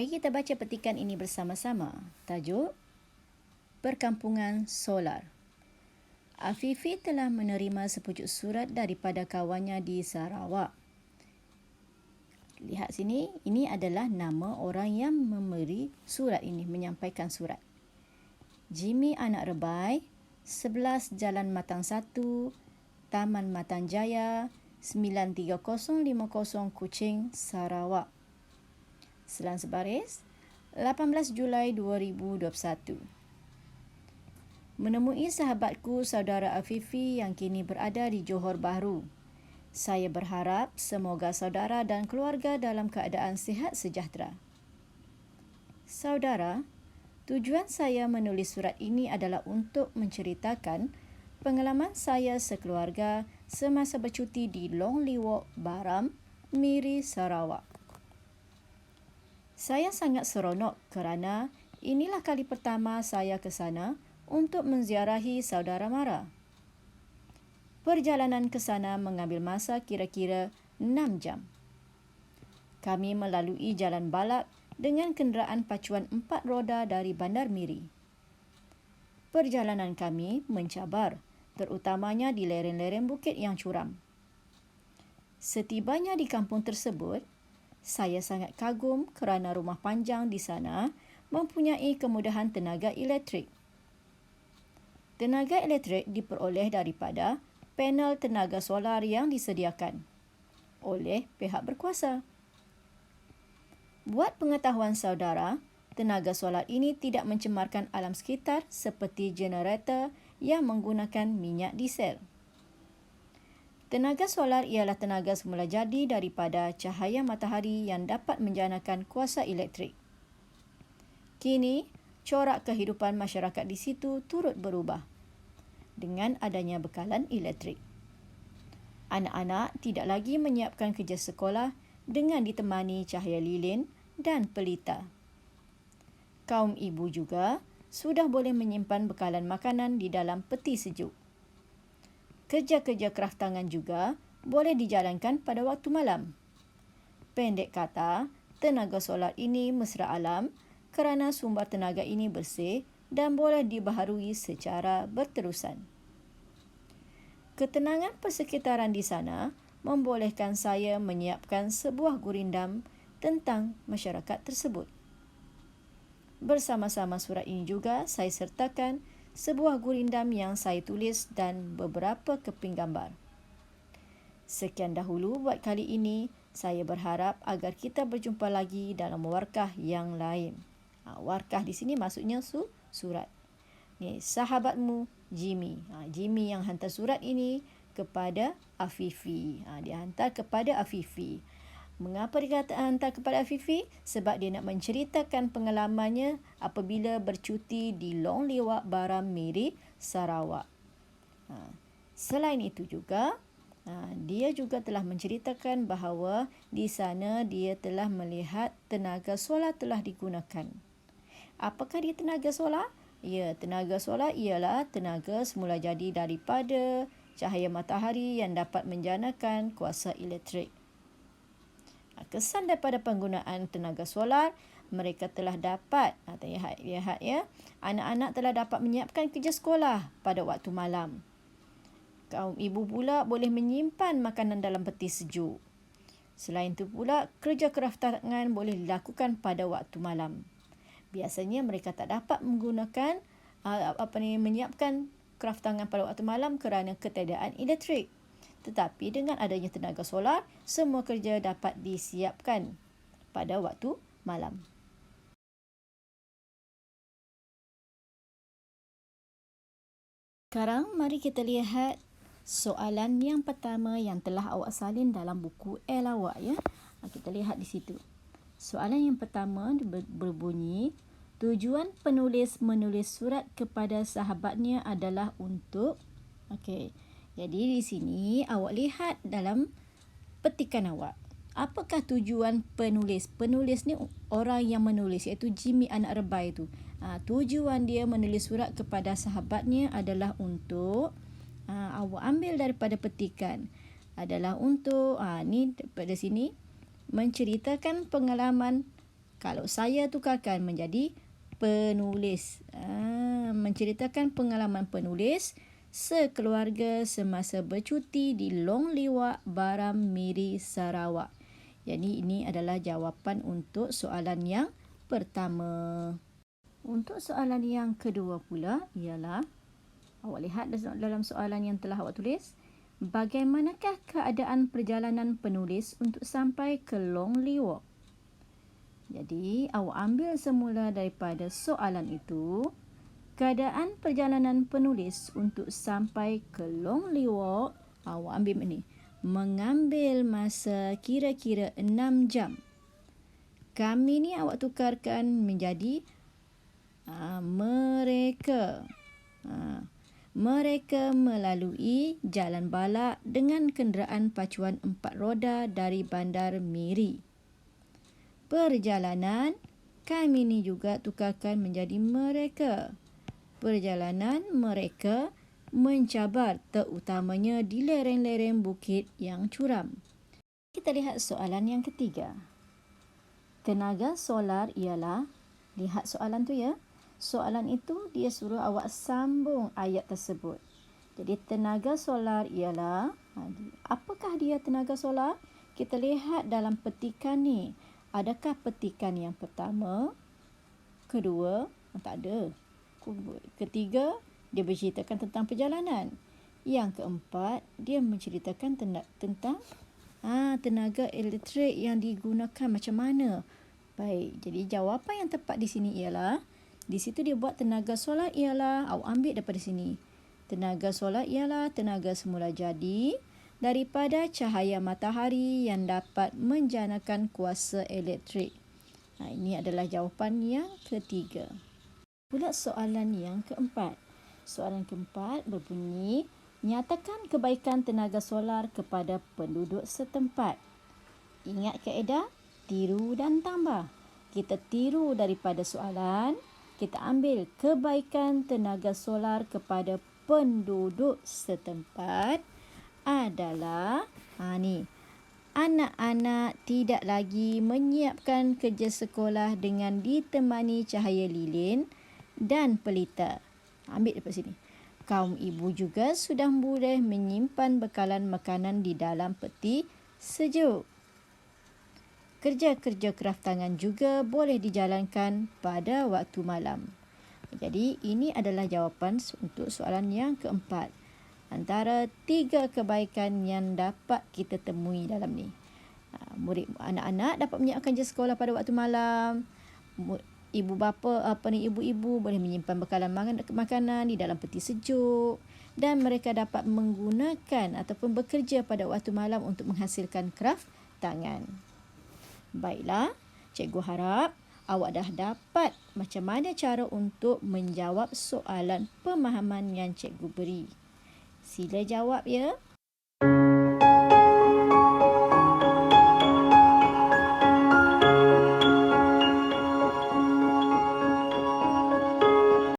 Mari kita baca petikan ini bersama-sama. Tajuk, Perkampungan Solar. Afifi telah menerima sepucuk surat daripada kawannya di Sarawak. Lihat sini, ini adalah nama orang yang memberi surat ini, menyampaikan surat. Jimmy Anak Rebai, 11 Jalan Matang 1, Taman Matang Jaya, 93050 Kuching, Sarawak. Selang sebaris, 18 Julai 2021. Menemui sahabatku saudara Afifi yang kini berada di Johor Bahru. Saya berharap semoga saudara dan keluarga dalam keadaan sihat sejahtera. Saudara, tujuan saya menulis surat ini adalah untuk menceritakan pengalaman saya sekeluarga semasa bercuti di Long Liwok, Baram, Miri, Sarawak. Saya sangat seronok kerana inilah kali pertama saya ke sana untuk menziarahi saudara mara. Perjalanan ke sana mengambil masa kira-kira 6 jam. Kami melalui jalan balak dengan kenderaan pacuan 4 roda dari Bandar Miri. Perjalanan kami mencabar, terutamanya di lereng-lereng bukit yang curam. Setibanya di kampung tersebut, saya sangat kagum kerana rumah panjang di sana mempunyai kemudahan tenaga elektrik. Tenaga elektrik diperoleh daripada panel tenaga solar yang disediakan oleh pihak berkuasa. Buat pengetahuan saudara, tenaga solar ini tidak mencemarkan alam sekitar seperti generator yang menggunakan minyak diesel. Tenaga solar ialah tenaga semula jadi daripada cahaya matahari yang dapat menjanakan kuasa elektrik. Kini, corak kehidupan masyarakat di situ turut berubah dengan adanya bekalan elektrik. Anak-anak tidak lagi menyiapkan kerja sekolah dengan ditemani cahaya lilin dan pelita. Kaum ibu juga sudah boleh menyimpan bekalan makanan di dalam peti sejuk. Kerja-kerja kraftangan juga boleh dijalankan pada waktu malam. Pendek kata, tenaga solar ini mesra alam kerana sumber tenaga ini bersih dan boleh dibaharui secara berterusan. Ketenangan persekitaran di sana membolehkan saya menyiapkan sebuah gurindam tentang masyarakat tersebut. Bersama-sama surat ini juga saya sertakan sebuah gurindam yang saya tulis dan beberapa keping gambar. Sekian dahulu buat kali ini. Saya berharap agar kita berjumpa lagi dalam warkah yang lain. Warkah di sini maksudnya surat. Ni, sahabatmu Jimmy. Jimmy yang hantar surat ini kepada Afifi. Dia hantar kepada Afifi. Mengapa dia kata hantar kepada Afifi? Sebab dia nak menceritakan pengalamannya apabila bercuti di Long Liwak, Baram, Miri, Sarawak. Selain itu juga, dia juga telah menceritakan bahawa di sana dia telah melihat tenaga solar telah digunakan. Apakah dia tenaga solar? Ya, tenaga solar ialah tenaga semula jadi daripada cahaya matahari yang dapat menjanakan kuasa elektrik. Kesan daripada penggunaan tenaga solar, mereka telah dapat, lihat ya, anak-anak telah dapat menyiapkan kerja sekolah pada waktu malam. Kaum ibu pula boleh menyimpan makanan dalam peti sejuk. Selain itu pula, kerja kraftangan boleh dilakukan pada waktu malam. Biasanya mereka tak dapat menggunakan menyiapkan kraftangan pada waktu malam kerana ketiadaan elektrik. Tetapi dengan adanya tenaga solar, semua kerja dapat disiapkan pada waktu malam. Sekarang mari kita lihat soalan yang pertama yang telah awak salin dalam buku L awak ya. Kita lihat di situ. Soalan yang pertama berbunyi, tujuan penulis menulis surat kepada sahabatnya adalah untuk Jadi di sini awak lihat dalam petikan awak. Apakah tujuan penulis? Penulis ni orang yang menulis iaitu Jimmy Anak Rebai tu. Tujuan dia menulis surat kepada sahabatnya adalah untuk awak ambil daripada petikan adalah untuk ni daripada sini menceritakan pengalaman Kalau saya tukarkan menjadi penulis. Menceritakan pengalaman penulis sekeluarga semasa bercuti di Long Liwak, Baram Miri, Sarawak. Jadi ini adalah jawapan untuk soalan yang pertama. Untuk soalan yang kedua pula ialah, awak lihat dalam soalan yang telah awak tulis, bagaimanakah keadaan perjalanan penulis untuk sampai ke Long Liwak? Jadi, awak ambil semula daripada soalan itu, keadaan perjalanan penulis untuk sampai ke Long Liwak, awak ambil ini, mengambil masa kira-kira 6 jam. Kami ni awak tukarkan menjadi mereka. Mereka melalui jalan balak dengan kenderaan pacuan 4 roda dari Bandar Miri. Perjalanan, kami ni juga tukarkan menjadi mereka. Perjalanan mereka mencabar terutamanya di lereng-lereng bukit yang curam. Kita lihat soalan yang ketiga. Tenaga solar ialah, lihat soalan tu ya. Soalan itu dia suruh awak sambung ayat tersebut. Jadi tenaga solar ialah, apakah dia tenaga solar? Kita lihat dalam petikan ni. Adakah petikan yang pertama, kedua, tak ada. Ketiga, dia berceritakan tentang perjalanan. Yang keempat, dia menceritakan tentang tenaga elektrik yang digunakan macam mana. Baik, jadi jawapan yang tepat di sini ialah, di situ dia buat tenaga solar ialah, awak ambil daripada sini. Tenaga solar ialah tenaga semula jadi daripada cahaya matahari yang dapat menjanakan kuasa elektrik. Ini adalah jawapan yang ketiga. Pula soalan yang keempat. Soalan keempat berbunyi, nyatakan kebaikan tenaga solar kepada penduduk setempat. Ingat kaedah, tiru dan tambah. Kita tiru daripada soalan, kita ambil kebaikan tenaga solar kepada penduduk setempat adalah anak-anak tidak lagi menyiapkan kerja sekolah dengan ditemani cahaya lilin dan pelita. Ambil daripada sini. Kaum ibu juga sudah boleh menyimpan bekalan makanan di dalam peti sejuk. Kerja-kerja kraft tangan juga boleh dijalankan pada waktu malam. Jadi ini adalah jawapan untuk soalan yang keempat. Antara 3 kebaikan yang dapat kita temui dalam ni. Anak-anak dapat menyiapkan kerja sekolah pada waktu malam. Ibu-ibu boleh menyimpan bekalan makanan di dalam peti sejuk. Dan mereka dapat menggunakan ataupun bekerja pada waktu malam untuk menghasilkan kraft tangan. Baiklah, cikgu harap awak dah dapat macam mana cara untuk menjawab soalan pemahaman yang cikgu beri. Sila jawab ya.